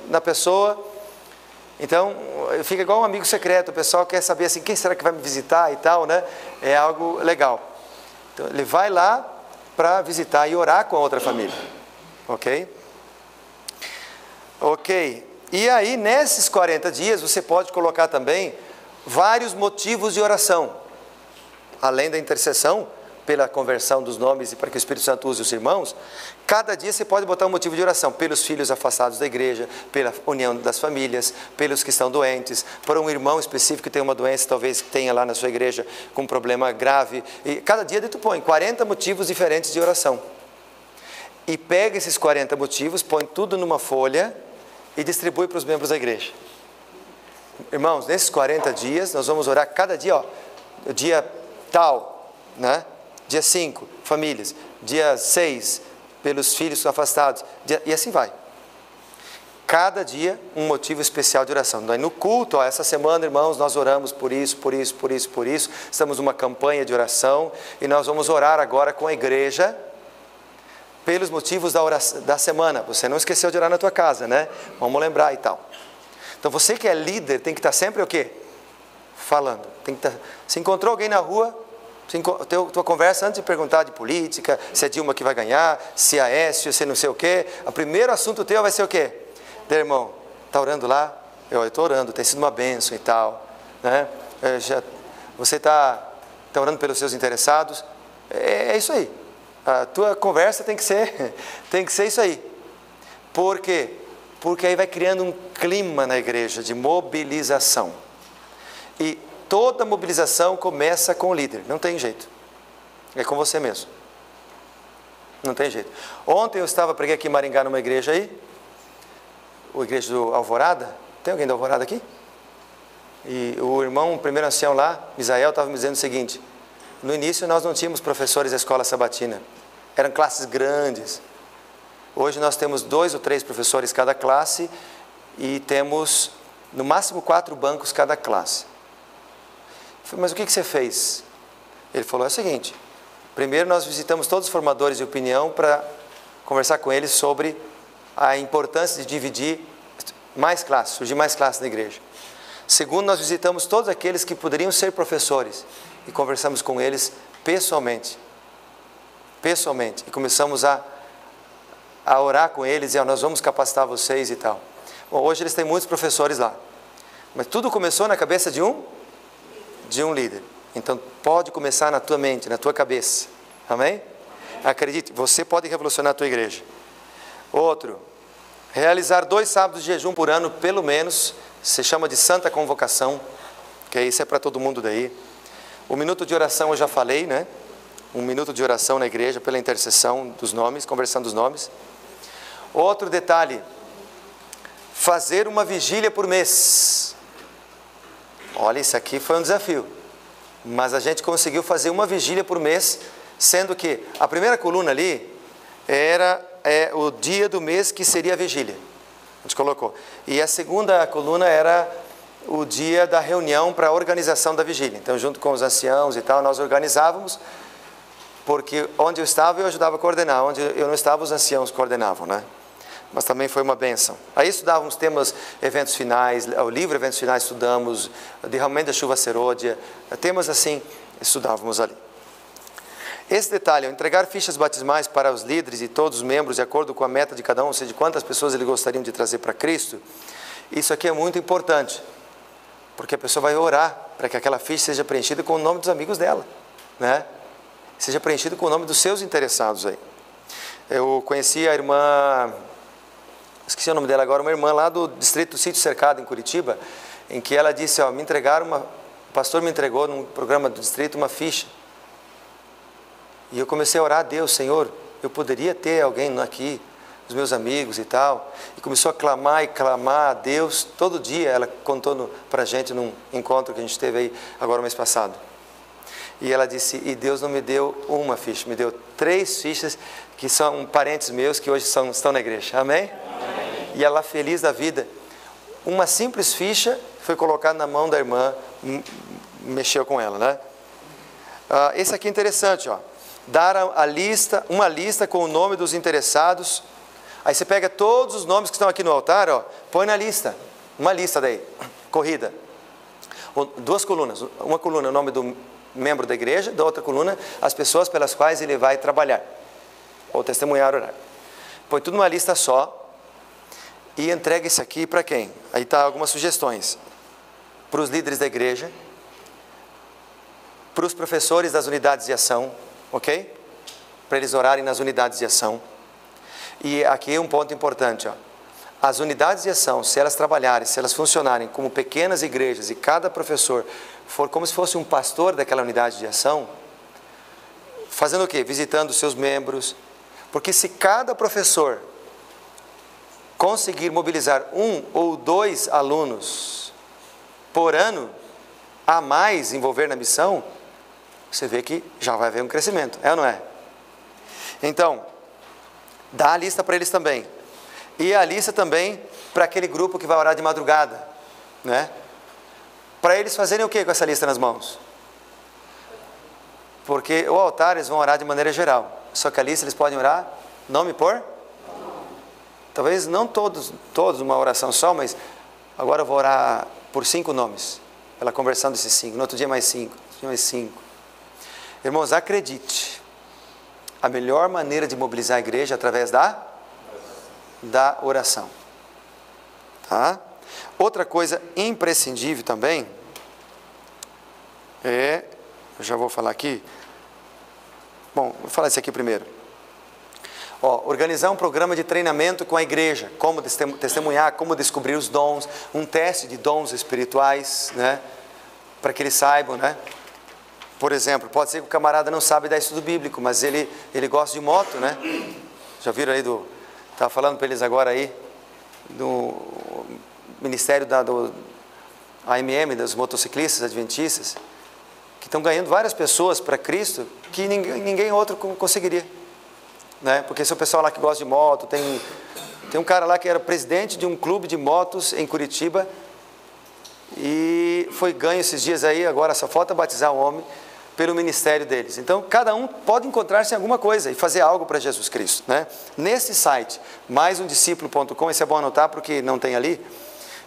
na pessoa. Então, fica igual um amigo secreto, o pessoal quer saber assim, quem será que vai me visitar e tal, né? É algo legal. Então, ele vai lá para visitar e orar com a outra família. Ok? Ok. E aí, nesses 40 dias, você pode colocar também vários motivos de oração. Além da intercessão, pela conversão dos nomes e para que o Espírito Santo use os irmãos, cada dia você pode botar um motivo de oração, pelos filhos afastados da igreja, pela união das famílias, pelos que estão doentes, por um irmão específico que tem uma doença, talvez tenha lá na sua igreja com um problema grave, e cada dia tu põe 40 motivos diferentes de oração, e pega esses 40 motivos, põe tudo numa folha e distribui para os membros da igreja. Irmãos, nesses 40 dias, nós vamos orar cada dia, ó, dia tal, né? Dia 5, famílias. Dia 6, pelos filhos afastados. E assim vai. Cada dia, um motivo especial de oração. No culto, ó, essa semana, irmãos, nós oramos por isso, por isso, por isso, por isso. Estamos numa campanha de oração. E nós vamos orar agora com a igreja pelos motivos da semana. Você não esqueceu de orar na tua casa, né? Vamos lembrar e tal. Então você que é líder tem que estar sempre o quê? Falando. Tem que estar... Se encontrou alguém na rua, tua conversa antes de perguntar de política, se é Dilma que vai ganhar, se é Aécio, se não sei o quê, o primeiro assunto teu vai ser o quê? Irmão, está orando lá? Eu estou orando, tem sido uma bênção e tal, né? Você está orando pelos seus interessados? É isso aí. A tua conversa tem que ser isso aí. Por quê? Porque aí vai criando um clima na igreja de mobilização. E toda mobilização começa com o líder, não tem jeito. É com você mesmo. Não tem jeito. Ontem eu preguei aqui em Maringá numa igreja aí, a igreja do Alvorada. Tem alguém do Alvorada aqui? E o irmão, o primeiro ancião lá, Misael, estava me dizendo o seguinte: no início nós não tínhamos professores da escola sabatina, eram classes grandes. Hoje nós temos 2 ou 3 professores cada classe e temos no máximo 4 bancos cada classe. Eu falei, mas o que você fez? Ele falou, é o seguinte: primeiro nós visitamos todos os formadores de opinião para conversar com eles sobre a importância de dividir mais classes, surgir mais classes na igreja. Segundo, nós visitamos todos aqueles que poderiam ser professores e conversamos com eles pessoalmente. E começamos a orar com eles e nós vamos capacitar vocês e tal. Bom, hoje eles têm muitos professores lá, mas tudo começou na cabeça de um líder. Então pode começar na tua mente, na tua cabeça. Amém? Acredite, você pode revolucionar a tua igreja. Outro, realizar 2 sábados de jejum por ano, pelo menos, se chama de Santa Convocação, que isso é para todo mundo daí. O minuto de oração eu já falei, né? 1 minuto de oração na igreja, pela intercessão dos nomes, conversando dos nomes. Outro detalhe, fazer uma vigília por mês. Olha, isso aqui foi um desafio, mas a gente conseguiu fazer uma vigília por mês, sendo que a primeira coluna ali era o dia do mês que seria a vigília, a gente colocou, e a segunda coluna era o dia da reunião para a organização da vigília. Então, junto com os anciãos e tal, nós organizávamos, porque onde eu estava eu ajudava a coordenar, onde eu não estava os anciãos coordenavam, né? Mas também foi uma bênção. Aí estudávamos temas, eventos finais, o livro Eventos Finais estudamos, derramamento da chuva serôdia, temas assim, estudávamos ali. Esse detalhe, entregar fichas batismais para os líderes e todos os membros, de acordo com a meta de cada um, ou seja, de quantas pessoas eles gostariam de trazer para Cristo, isso aqui é muito importante, porque a pessoa vai orar para que aquela ficha seja preenchida com o nome dos amigos dela, né? Seja preenchida com o nome dos seus interessados aí. Eu conheci a irmã... esqueci o nome dela agora, uma irmã lá do distrito do Sítio Cercado, em Curitiba, em que ela disse, me entregaram o pastor me entregou num programa do distrito uma ficha. E eu comecei a orar a Deus, Senhor, eu poderia ter alguém aqui, os meus amigos e tal. E começou a clamar a Deus, todo dia, ela contou para a gente num encontro que a gente teve aí, agora mês passado. E ela disse, e Deus não me deu uma ficha, me deu 3 fichas, que são parentes meus, que hoje estão na igreja. Amém? E ela feliz da vida. Uma simples ficha foi colocada na mão da irmã, mexeu com ela, né? Esse aqui é interessante, dar uma lista com o nome dos interessados. Aí você pega todos os nomes que estão aqui no altar, põe na lista, uma lista daí, corrida. 2 colunas, uma coluna o nome do membro da igreja, da outra coluna as pessoas pelas quais ele vai trabalhar, ou testemunhar, orar. Põe tudo numa lista só. E entrega isso aqui para quem? Aí está algumas sugestões. Para os líderes da igreja, para os professores das unidades de ação, ok? Para eles orarem nas unidades de ação. E aqui um ponto importante, as unidades de ação, se elas trabalharem, se elas funcionarem como pequenas igrejas e cada professor for como se fosse um pastor daquela unidade de ação, fazendo o quê? Visitando os seus membros. Porque se cada professor conseguir mobilizar 1 ou 2 alunos por ano a mais envolver na missão, você vê que já vai haver um crescimento, é ou não é? Então, dá a lista para eles também. E a lista também para aquele grupo que vai orar de madrugada, né? Para eles fazerem o que com essa lista nas mãos? Porque o altar eles vão orar de maneira geral, só que a lista eles podem orar Nome por? Talvez não todos uma oração só, mas agora eu vou orar por 5 nomes, pela conversão desses 5, no outro dia mais 5, mais 5. Irmãos, acredite, a melhor maneira de mobilizar a igreja é através da oração. Tá? Outra coisa imprescindível também eu já vou falar aqui, bom, vou falar isso aqui primeiro. Organizar um programa de treinamento com a igreja, como testemunhar, como descobrir os dons, um teste de dons espirituais, né? Para que eles saibam, né? Por exemplo, pode ser que o camarada não sabe dar estudo bíblico, mas ele gosta de moto, né? Já viram aí estava falando para eles agora aí, do ministério do AMM, dos motociclistas adventistas, que estão ganhando várias pessoas para Cristo, que ninguém outro conseguiria. Né? Porque esse é o pessoal lá que gosta de moto, tem um cara lá que era presidente de um clube de motos em Curitiba, e foi ganho esses dias aí, agora só falta batizar o homem, pelo ministério deles. Então, cada um pode encontrar-se em alguma coisa e fazer algo para Jesus Cristo. Né? Nesse site, maisumdiscípulo.com, esse é bom anotar porque não tem ali,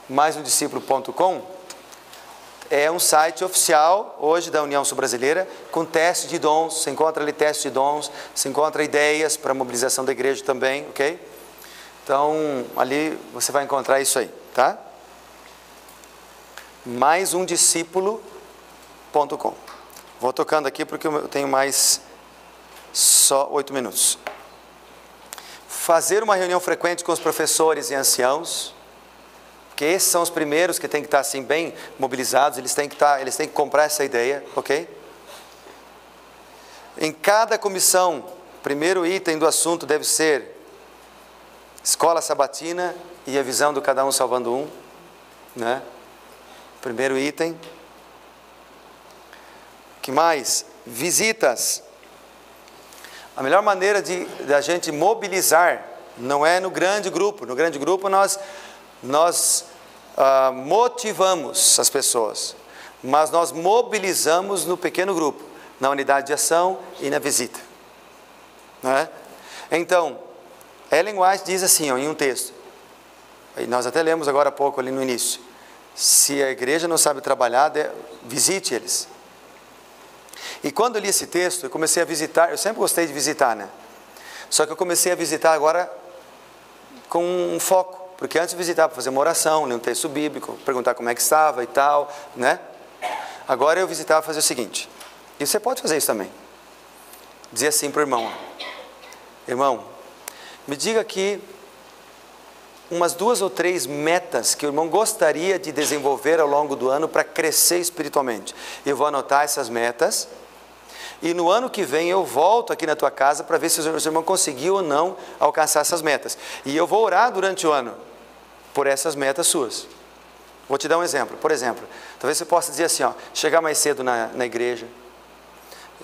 maisumdiscípulo.com, é um site oficial, hoje, da União Sul-Brasileira, com teste de dons. Você encontra ali teste de dons, você encontra ideias para a mobilização da igreja também, ok? Então, ali você vai encontrar isso aí, tá? maisumdiscípulo.com. Vou tocando aqui porque eu tenho mais só 8 minutos. Fazer uma reunião frequente com os professores e anciãos, porque esses são os primeiros que têm que estar assim bem mobilizados, eles têm que comprar essa ideia, ok? Em cada comissão, primeiro item do assunto deve ser escola sabatina e a visão do cada um salvando um, né? Primeiro item. Que mais? Visitas. A melhor maneira da gente mobilizar não é no grande grupo. No grande grupo nós motivamos as pessoas, mas nós mobilizamos no pequeno grupo, na unidade de ação e na visita. Né? Então, Ellen White diz assim, em um texto, e nós até lemos agora há pouco ali no início: se a igreja não sabe trabalhar, visite eles. E quando eu li esse texto, eu comecei a visitar. Eu sempre gostei de visitar, né? Só que eu comecei a visitar agora com um foco, porque antes eu visitava para fazer uma oração, ler um texto bíblico, perguntar como é que estava e tal, né? Agora eu visitava para fazer o seguinte, e você pode fazer isso também, dizer assim para o irmão: irmão, me diga aqui umas 2 ou 3 metas que o irmão gostaria de desenvolver ao longo do ano para crescer espiritualmente. Eu vou anotar essas metas, e no ano que vem eu volto aqui na tua casa para ver se o irmão conseguiu ou não alcançar essas metas. E eu vou orar durante o ano por essas metas suas. Vou te dar um exemplo. Por exemplo, talvez você possa dizer assim, chegar mais cedo na igreja,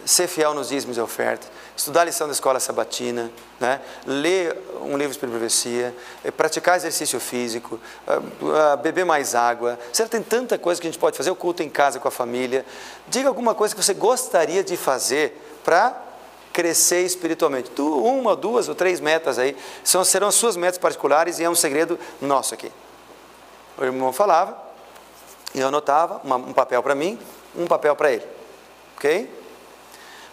ser fiel nos dízimos e ofertas, estudar a lição da escola sabatina, né? Ler um livro de profecia, praticar exercício físico, beber mais água. Você tem tanta coisa que a gente pode fazer, o culto em casa com a família. Diga alguma coisa que você gostaria de fazer para crescer espiritualmente. 1, 2 ou 3 metas aí, serão as suas metas particulares, e é um segredo nosso aqui. O irmão falava, e eu anotava, um papel para mim, um papel para ele, ok?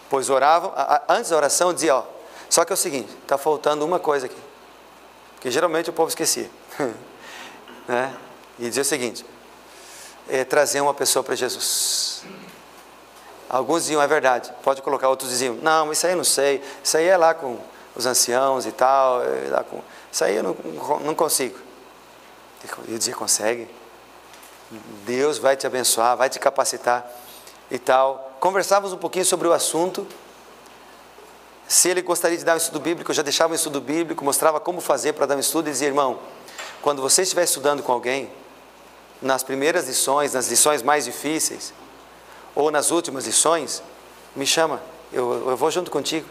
Pois oravam, antes da oração eu dizia, só que é o seguinte, está faltando uma coisa aqui, porque geralmente o povo esquecia, né? E dizia o seguinte, trazer uma pessoa para Jesus. Alguns diziam, é verdade, pode colocar, outros diziam, não, isso aí eu não sei, isso aí é lá com os anciãos e tal, isso aí eu não consigo. Eu dizia, consegue, Deus vai te abençoar, vai te capacitar e tal. Conversávamos um pouquinho sobre o assunto, se ele gostaria de dar um estudo bíblico, eu já deixava um estudo bíblico, mostrava como fazer para dar um estudo, e dizia, irmão, quando você estiver estudando com alguém, nas primeiras lições, nas lições mais difíceis, ou nas últimas lições, me chama, eu vou junto contigo.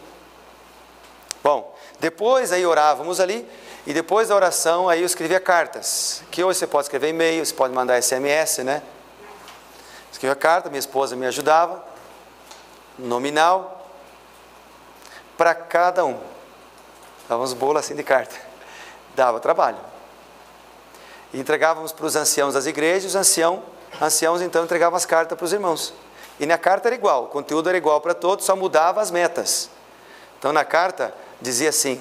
Bom, depois aí orávamos ali, e depois da oração aí eu escrevia cartas, que hoje você pode escrever e-mail, você pode mandar SMS, né? Escrevia carta, minha esposa me ajudava, nominal, para cada um. Dava uns bolos assim de carta. Dava trabalho. E entregávamos para os anciãos das igrejas, os anciãos então entregavam as cartas para os irmãos. E na carta era igual, o conteúdo era igual para todos, só mudava as metas. Então na carta dizia assim,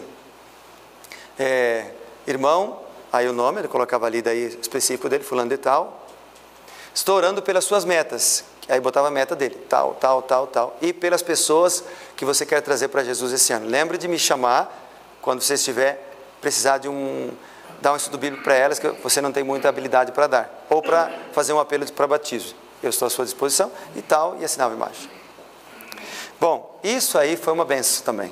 irmão, aí o nome, ele colocava ali daí específico dele, fulano de tal, estou orando pelas suas metas, aí botava a meta dele, tal, e pelas pessoas que você quer trazer para Jesus esse ano. Lembre de me chamar quando você estiver precisar de dar um estudo bíblico para elas, que você não tem muita habilidade para dar, ou para fazer um apelo para batismo. Eu estou à sua disposição e tal, e assinava embaixo. Bom, isso aí foi uma bênção também.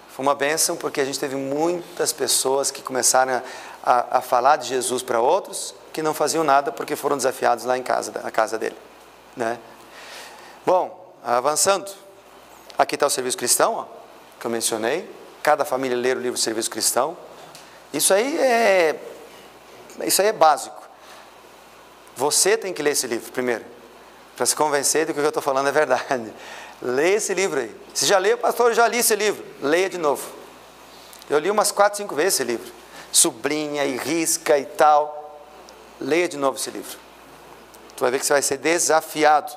Foi uma bênção porque a gente teve muitas pessoas que começaram a falar de Jesus para outros que não faziam nada porque foram desafiados lá em casa, na casa dele, né? Bom, avançando. Aqui está o serviço cristão, ó, que eu mencionei. Cada família ler o livro Serviço Cristão. Isso aí é básico. Você tem que ler esse livro primeiro, para se convencer de que o que eu estou falando é verdade. Leia esse livro aí. Se já leu, pastor, eu já li esse livro. Leia de novo. Eu li umas 4, 5 vezes esse livro. Sublinha e risca e tal. Leia de novo esse livro. Tu vai ver que você vai ser desafiado.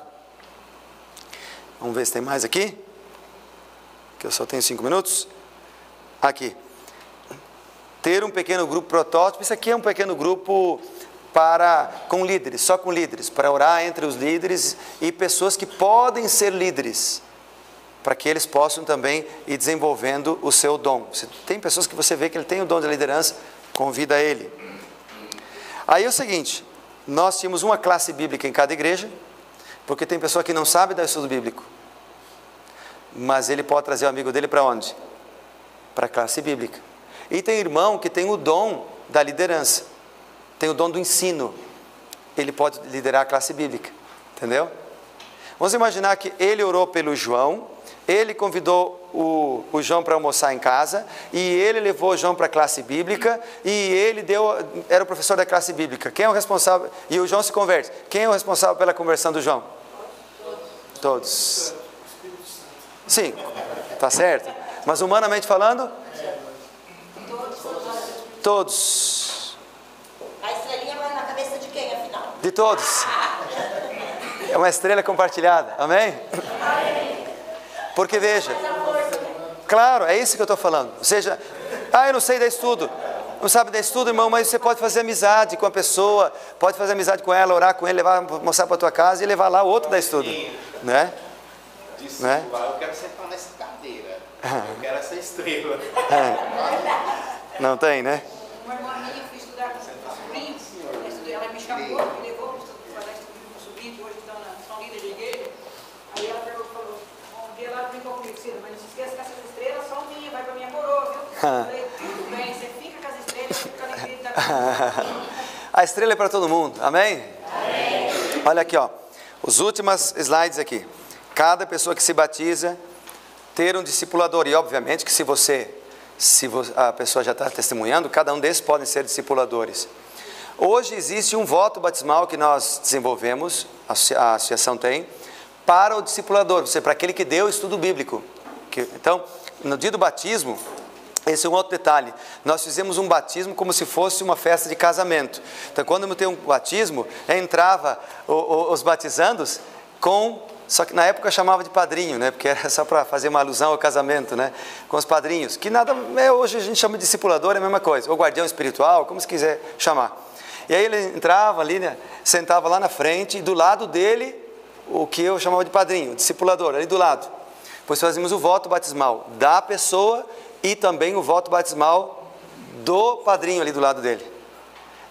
Vamos ver se tem mais aqui. Que eu só tenho 5 minutos. Aqui. Ter um pequeno grupo protótipo. Isso aqui é um pequeno grupo com líderes, só com líderes, para orar entre os líderes e pessoas que podem ser líderes, para que eles possam também ir desenvolvendo o seu dom. Se tem pessoas que você vê que ele tem o dom de liderança, convida ele. Aí é o seguinte, nós tínhamos uma classe bíblica em cada igreja, porque tem pessoa que não sabe dar estudo bíblico, mas ele pode trazer o amigo dele para onde? Para a classe bíblica. E tem irmão que tem o dom da liderança, tem o dom do ensino, ele pode liderar a classe bíblica, entendeu? Vamos imaginar que ele orou pelo João, ele convidou o João para almoçar em casa, e ele levou o João para a classe bíblica, e ele era o professor da classe bíblica. Quem é o responsável? E o João se converte. Quem é o responsável pela conversão do João? Todos. Sim, está certo. Mas humanamente falando? Todos. A estrelinha vai na cabeça de quem, afinal? De todos. É uma estrela compartilhada. Amém? Porque veja, claro, é isso que eu estou falando. Ou seja, eu não sei dar estudo. Não sabe dar estudo, irmão, mas você pode fazer amizade com a pessoa, pode fazer amizade com ela, orar com ele, mostrar para a tua casa e levar lá o outro da estudo. Né? Né? Eu quero sentar nessa cadeira. Eu quero essa estrela. Não tem, né? Uma irmã minha fui estudar com o sobrinho, ela me chamou, me levou para fazer estudo com o sobrinho, que hoje são líderes de igreja. Aí ela falou, um dia ela brincou comigo, Cida, mas não se esqueça que essas estrelas são minhas, vai para minha coroa, viu? Eu falei, tudo bem, você fica com as estrelas, eu fico com a alegria de estar A estrela é para todo mundo, amém? Amém. Olha aqui, ó, os últimos slides aqui. Cada pessoa que se batiza, ter um discipulador, e obviamente que se a pessoa já está testemunhando, cada um desses podem ser discipuladores. Hoje existe um voto batismal que nós desenvolvemos, a associação tem, para o discipulador, ou seja, para aquele que deu o estudo bíblico. Então, no dia do batismo, esse é um outro detalhe, nós fizemos um batismo como se fosse uma festa de casamento. Então, quando tem um batismo, entrava os batizandos só que na época eu chamava de padrinho, né? Porque era só para fazer uma alusão ao casamento, né? Com os padrinhos, que hoje a gente chama de discipulador, é a mesma coisa, ou guardião espiritual, como se quiser chamar. E aí ele entrava ali, né? Sentava lá na frente, e do lado dele, o que eu chamava de padrinho, discipulador, ali do lado. Pois fazíamos o voto batismal da pessoa e também o voto batismal do padrinho ali do lado dele,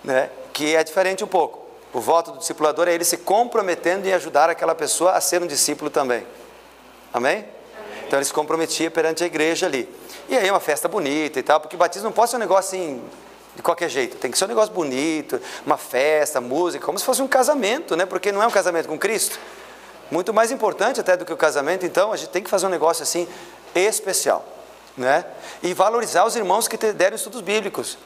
né? Que é diferente um pouco. O voto do discipulador é ele se comprometendo em ajudar aquela pessoa a ser um discípulo também. Amém? Então ele se comprometia perante a igreja ali. E aí é uma festa bonita e tal, porque o batismo não pode ser um negócio assim, de qualquer jeito. Tem que ser um negócio bonito, uma festa, música, como se fosse um casamento, né? Porque não é um casamento com Cristo. Muito mais importante até do que o casamento, então a gente tem que fazer um negócio assim, especial, né? E valorizar os irmãos que deram estudos bíblicos.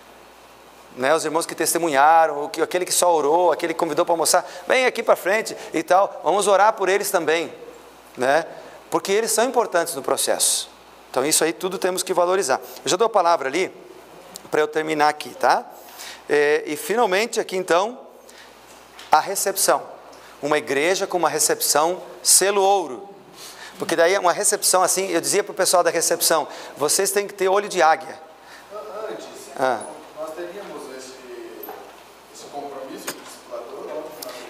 Né, os irmãos que testemunharam, aquele que só orou, aquele que convidou para almoçar, vem aqui para frente e tal, vamos orar por eles também, né? Porque eles são importantes no processo, Então isso aí tudo temos que valorizar. Eu já dou a palavra ali, para eu terminar aqui, tá? E finalmente aqui então, a recepção. Uma igreja com uma recepção selo ouro. Porque daí uma recepção assim, eu dizia para o pessoal da recepção, vocês têm que ter olho de águia. Antes, nós teríamos esse compromisso do discipulador?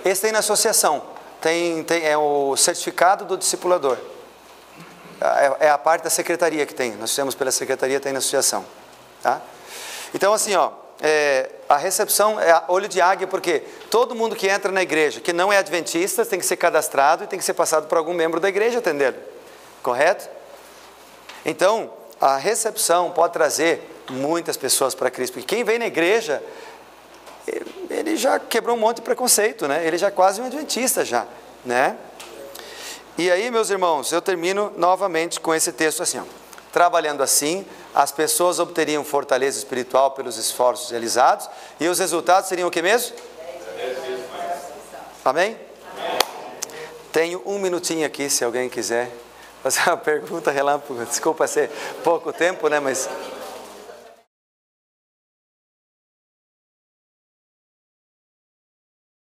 Esse tem na associação, é o certificado do discipulador. É a parte da secretaria que tem, nós temos pela secretaria, tem na associação. Tá? Então assim, a recepção é olho de águia, porque todo mundo que entra na igreja, que não é adventista, tem que ser cadastrado e tem que ser passado por algum membro da igreja atendendo. Correto? Então, a recepção pode trazer muitas pessoas para Cristo, porque quem vem na igreja, ele já quebrou um monte de preconceito, né? Ele já é quase um adventista já, né? E aí, meus irmãos, eu termino novamente com esse texto assim, ó. Trabalhando assim, as pessoas obteriam fortaleza espiritual pelos esforços realizados, e os resultados seriam o que mesmo? 10 vezes mais. Amém? Amém? Tenho um minutinho aqui, se alguém quiser fazer uma pergunta relâmpago. Desculpa ser pouco tempo, né? Mas